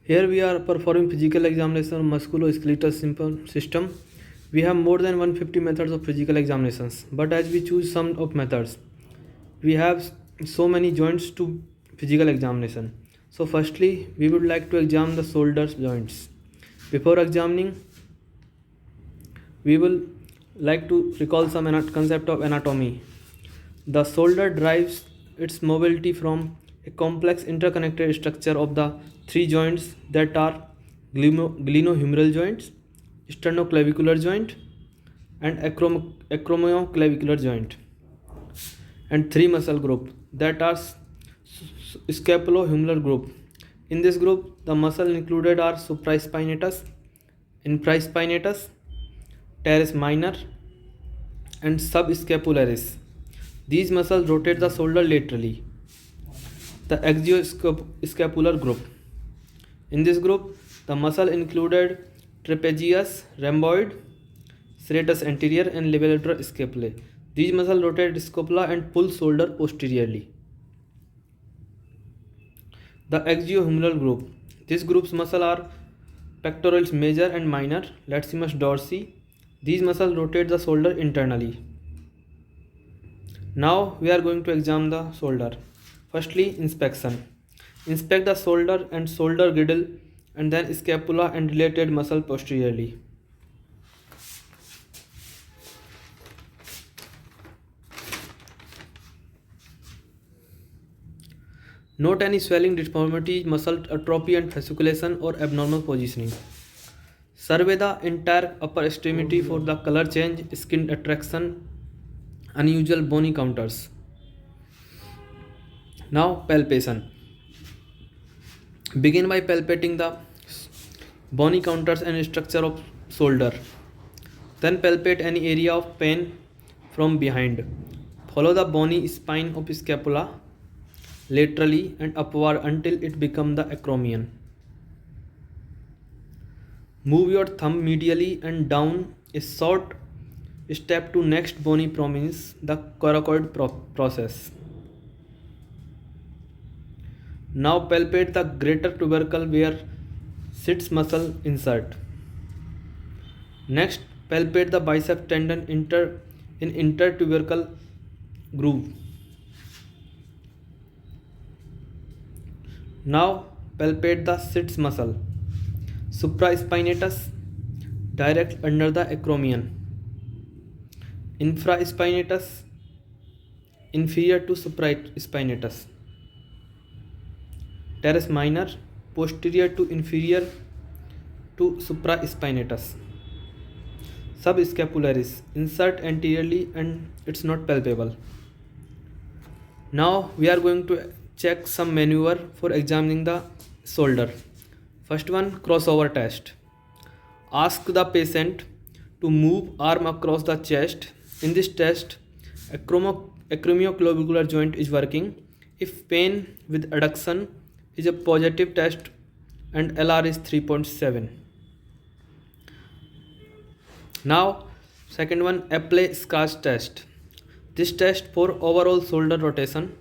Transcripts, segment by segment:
Here we are performing physical examination of musculoskeletal system. We have more than 150 methods of physical examinations, but as we choose some of methods, we have so many joints to physical examination. So firstly, we would like to examine the shoulder joints. Before examining, we will like to recall some concept of anatomy. The shoulder derives its mobility from a complex interconnected structure of the three joints that are glenohumeral joints, sternoclavicular joint, and acromioclavicular joint, and three muscle group that are scapulohumeral group. In this group, the muscle included are supraspinatus, infraspinatus, teres minor, and subscapularis. These muscles rotate the shoulder laterally. The axioscapular group. In this group, the muscle included trapezius, rhomboid, serratus anterior, and levator scapulae. These muscles rotate scapula and pull shoulder posteriorly. The axiohumeral group. This group's muscles are pectorals major and minor, latissimus dorsi. These muscles rotate the shoulder internally. Now we are going to examine the shoulder. Firstly, inspection. Inspect the shoulder and shoulder girdle and then scapula and related muscle posteriorly. Note any swelling, deformity, muscle atrophy and fasciculation or abnormal positioning. Survey the entire upper extremity for the color change, skin attraction, unusual bony counters. Now palpation. Begin by palpating the bony counters and structure of shoulder. Then palpate any area of pain from behind. Follow the bony spine of scapula laterally and upward until it becomes the acromion. Move your thumb medially and down a short step to next bony prominence, the coracoid process. Now palpate the greater tubercle where sits muscle insert. Next, palpate the bicep tendon in intertubercle groove. Now palpate the sits muscle, supraspinatus, direct under the acromion, infraspinatus, inferior to supraspinatus, teres minor, posterior to inferior to supraspinatus, subscapularis, insert anteriorly and it's not palpable. Now we are going to check some maneuver for examining the shoulder. First one, crossover test. Ask the patient to move arm across the chest. In this test, acromioclavicular joint is working. If pain with adduction is a positive test and LR is 3.7. Now, second one, apply scars test. This test for overall shoulder rotation.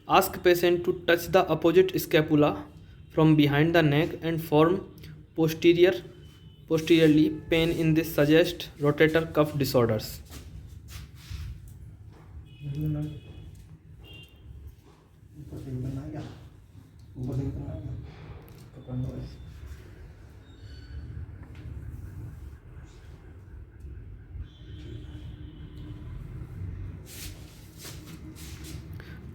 Ask patient to touch the opposite scapula from behind the neck and form posteriorly. Pain in this suggests rotator cuff disorders.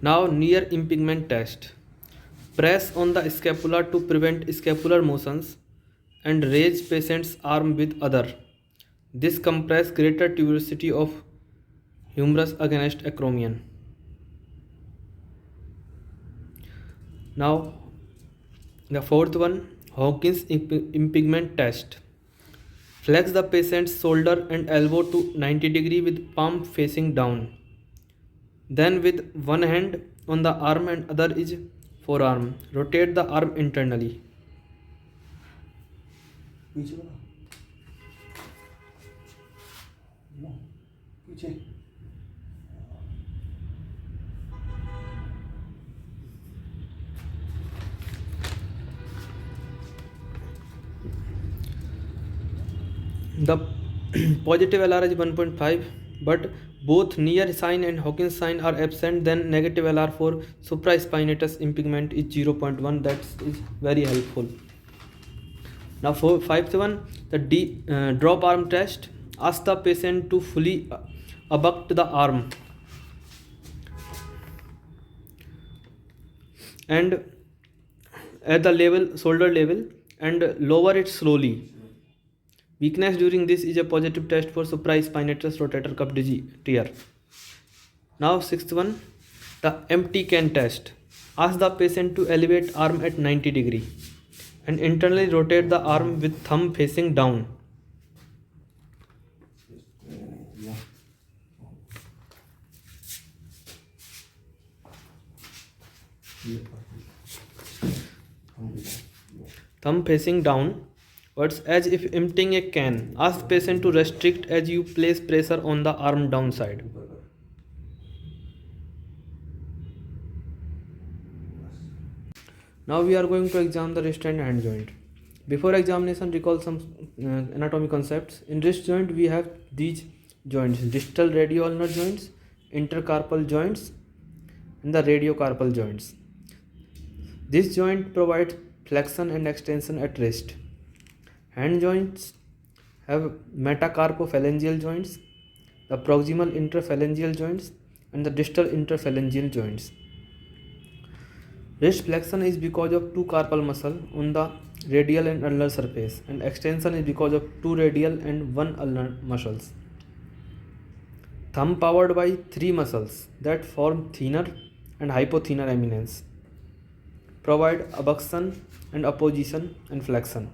Now near impingement test. Press on the scapula to prevent scapular motions and raise patient's arm with other. This compress greater tuberosity of humerus against acromion. Now the fourth one, Hawkins impingement test. Flex the patient's shoulder and elbow to 90 degree with palm facing down. Then with one hand on the arm and other is forearm. Rotate the arm internally. The positive LR is 1.5, but both near sign and Hawkins sign are absent. Then negative LR for supraspinatus impingement is 0.1. That is very helpful. Now for 5.7, the drop arm test. Ask the patient to fully abduct the arm and at the level shoulder level and lower it slowly. Weakness during this is a positive test for supraspinatus rotator cuff tear. Now sixth one, the empty can test. Ask the patient to elevate arm at 90 degree and internally rotate the arm with thumb facing down. Thumb facing downwards as if emptying a can. Ask patient to restrict as you place pressure on the arm downside. Now we are going to examine the wrist and hand joint. Before examination, recall some anatomy concepts. In wrist joint, we have these joints: distal radioulnar joints, intercarpal joints, and the radiocarpal joints. This joint provides flexion and extension at wrist. Hand joints have metacarpophalangeal joints, the proximal interphalangeal joints, and the distal interphalangeal joints. Wrist flexion is because of two carpal muscles on the radial and ulnar surface, and extension is because of two radial and one ulnar muscles. Thumb powered by three muscles that form thenar and hypothenar eminence, provide abduction and apposition and flexion.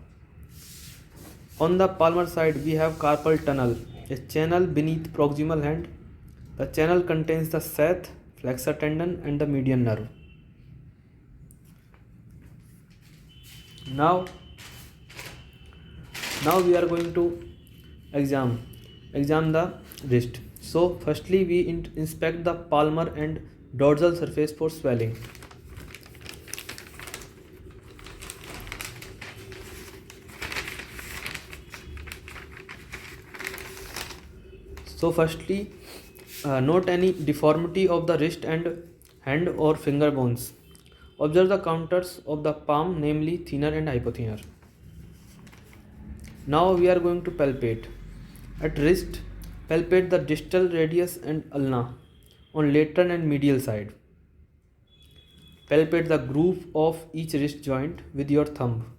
On the palmar side, we have carpal tunnel, a channel beneath proximal hand. The channel contains the seth, flexor tendon, and the median nerve. Now we are going to examine the wrist. So firstly we inspect the palmar and dorsal surface for swelling. So firstly note any deformity of the wrist and hand or finger bones. Observe the counters of the palm, namely thenar and hypothenar. Now we are going to palpate. At wrist, palpate the distal radius and ulna on lateral and medial side. Palpate the groove of each wrist joint with your thumb.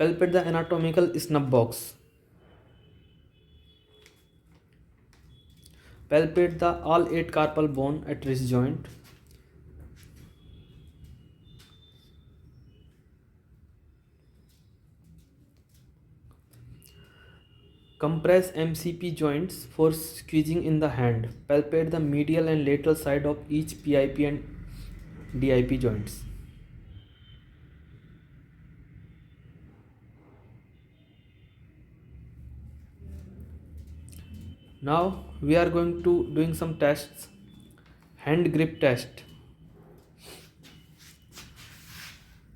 Palpate the anatomical snub box. Palpate the all 8 carpal bone at wrist joint. Compress MCP joints for squeezing in the hand. Palpate the medial and lateral side of each PIP and DIP joints. Now we are going to doing some tests. Hand grip test.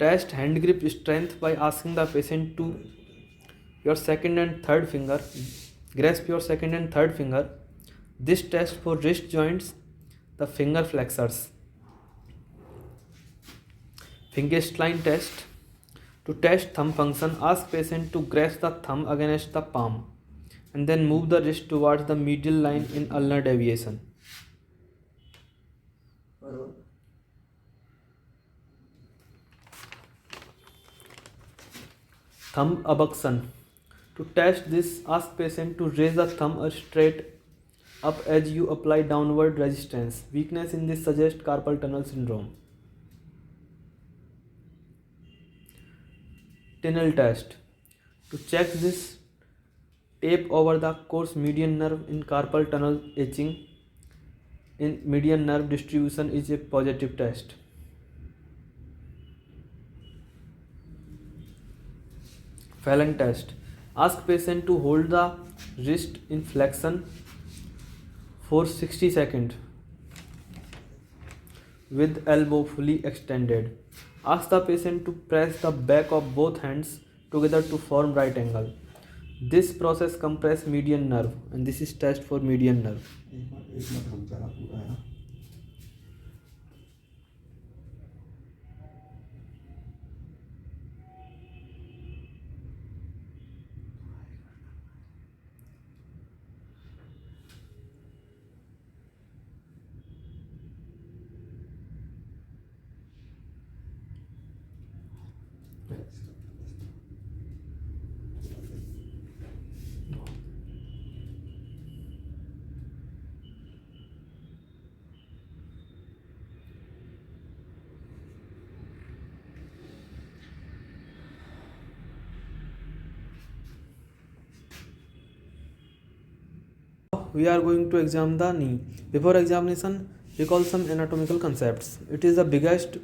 Test hand grip strength by asking the patient to your second and third finger, grasp your second and third finger. This test for wrist joints, the finger flexors. Fingerstein test. To test thumb function, ask patient to grasp the thumb against the palm and then move the wrist towards the medial line in ulnar deviation. Thumb abduction. To test this, ask patient to raise the thumb straight up as you apply downward resistance. Weakness in this suggests carpal tunnel syndrome. Tunnel test. To check this, tape over the coarse median nerve in carpal tunnel etching in median nerve distribution is a positive test. Phalanx test. Ask patient to hold the wrist in flexion for 60 seconds with elbow fully extended. Ask the patient to press the back of both hands together to form right angle. This process compress median nerve and this is test for median nerve. We are going to examine the knee. Before examination, recall some anatomical concepts. It is the biggest,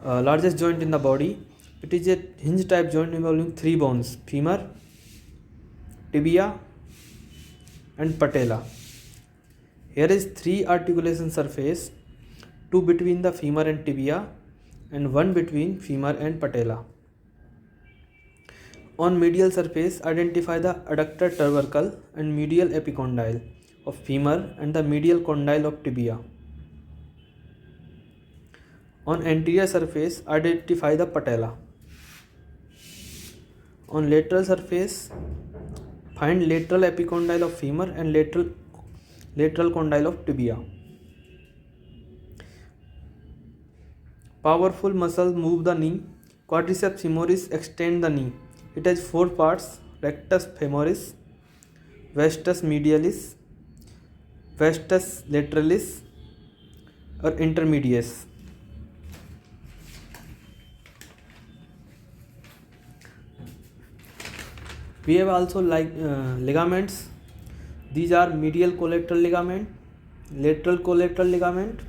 largest joint in the body. It is a hinge type joint involving three bones: femur, tibia, and patella. Here is three articulation surface, two between the femur and tibia, and one between femur and patella. On medial surface, identify the adductor tubercle and medial epicondyle of femur and the medial condyle of tibia. On anterior surface, identify the patella. On lateral surface, find lateral epicondyle of femur and lateral condyle of tibia. Powerful muscles move the knee. Quadriceps femoris extend the knee. It has four parts: rectus femoris, vastus medialis, vastus lateralis, or intermedius. We have also ligaments. These are medial collateral ligament, lateral collateral ligament,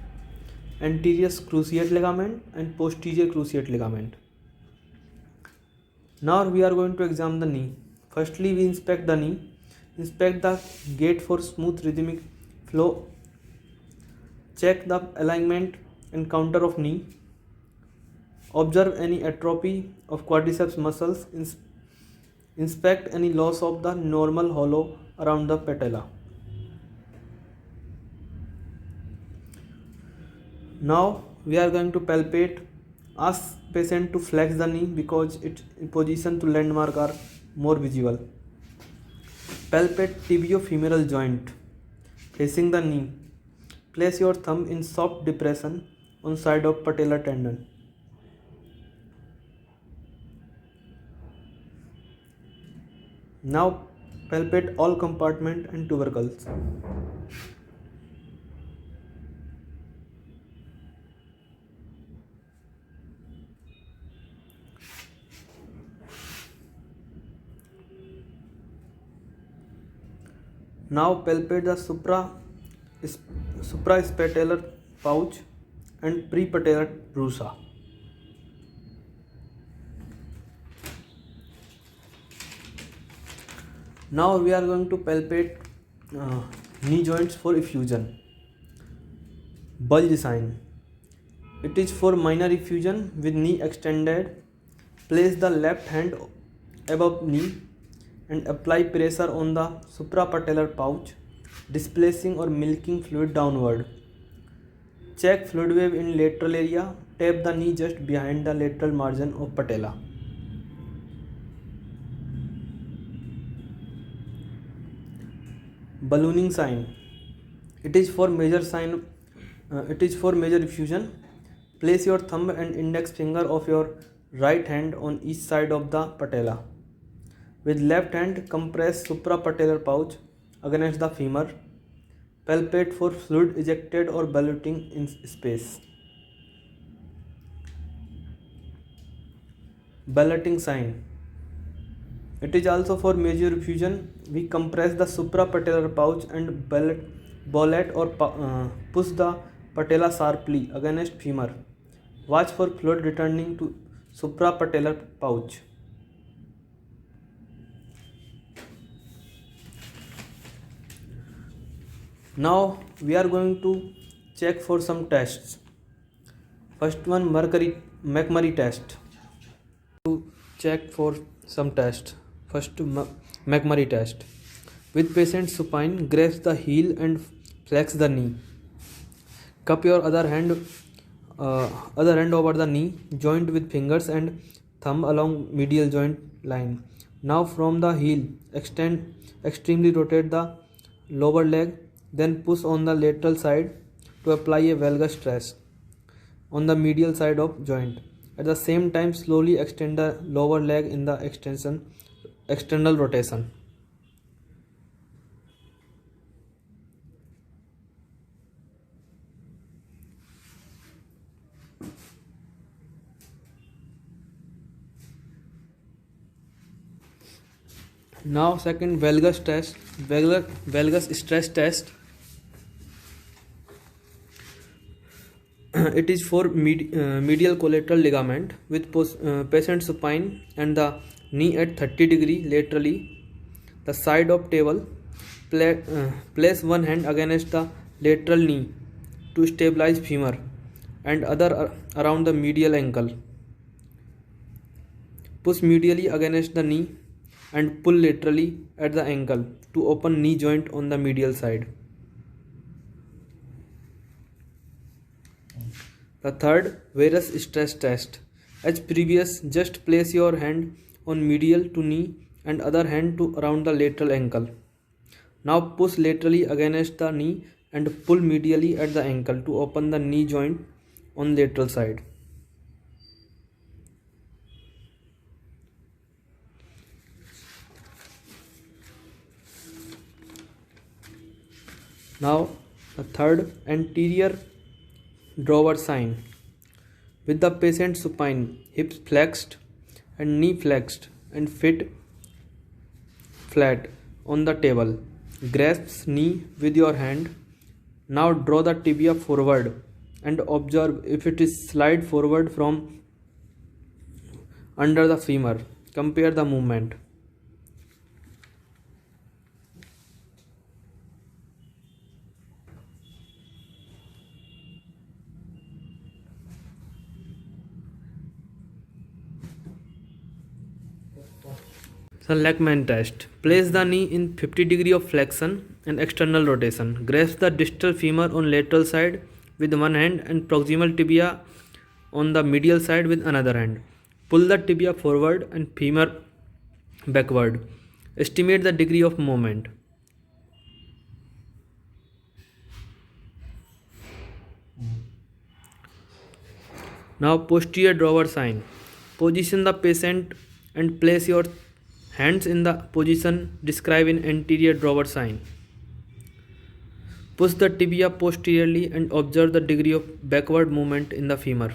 anterior cruciate ligament, and posterior cruciate ligament. Now we are going to examine the knee. Firstly, we inspect the knee. Inspect the gait for smooth rhythmic flow. Check the alignment and counter of knee. Observe any atrophy of quadriceps muscles. Inspect any loss of the normal hollow around the patella. Now we are going to palpate. Ask patient to flex the knee because its position to landmark are more visible. Palpate tibiofemoral joint facing the knee. Place your thumb in soft depression on side of patellar tendon. Now palpate all compartment and tubercles. Now palpate the supraspatellar pouch and prepatellar brusa. Now we are going to palpate knee joints for effusion. Bulge sign. It is for minor effusion with knee extended. Place the left hand above knee and apply pressure on the suprapatellar pouch, displacing or milking fluid downward. Check fluid wave in lateral area. Tap the knee just behind the lateral margin of patella. Ballooning sign. It is for major effusion. Place your thumb and index finger of your right hand on each side of the patella. With left hand, compress suprapatellar pouch against the femur. Palpate for fluid ejected or ballooning in space. Ballooning sign. It is also for major effusion. We compress the suprapatellar pouch and ballate or push the patella sharply against femur. Watch for fluid returning to suprapatellar pouch. Now we are going to check for some tests. First one, mercury McMurray test. To check for some tests. First, McMurray test. With patient supine, grasp the heel and flex the knee. Cup your other hand over the knee, joint with fingers and thumb along medial joint line. Now from the heel, extremely rotate the lower leg, then push on the lateral side to apply a valgus stress on the medial side of joint. At the same time, slowly extend the lower leg in the external rotation. Now second valgus test, valgus stress test. It is for medial collateral ligament with patient supine and the knee at 30 degree laterally. The side of table. Place one hand against the lateral knee to stabilize femur and other around the medial ankle. Push medially against the knee and pull laterally at the ankle to open knee joint on the medial side. The third, varus stress test. As previous, just place your hand on medial to knee and other hand to around the lateral ankle. Now push laterally against the knee and pull medially at the ankle to open the knee joint on lateral side. Now the third, anterior drawer sign. With the patient supine, hips flexed and knee flexed and feet flat on the table. Grasp knee with your hand. Now draw the tibia forward and observe if it is slide forward from under the femur. Compare the movement. So Lachman test. Place the knee in 50 degree of flexion and external rotation. Grasp the distal femur on lateral side with one hand and proximal tibia on the medial side with another hand. Pull the tibia forward and femur backward. Estimate the degree of movement. Now posterior drawer sign. Position the patient and place your hands in the position described in anterior drawer sign. Push the tibia posteriorly and observe the degree of backward movement in the femur.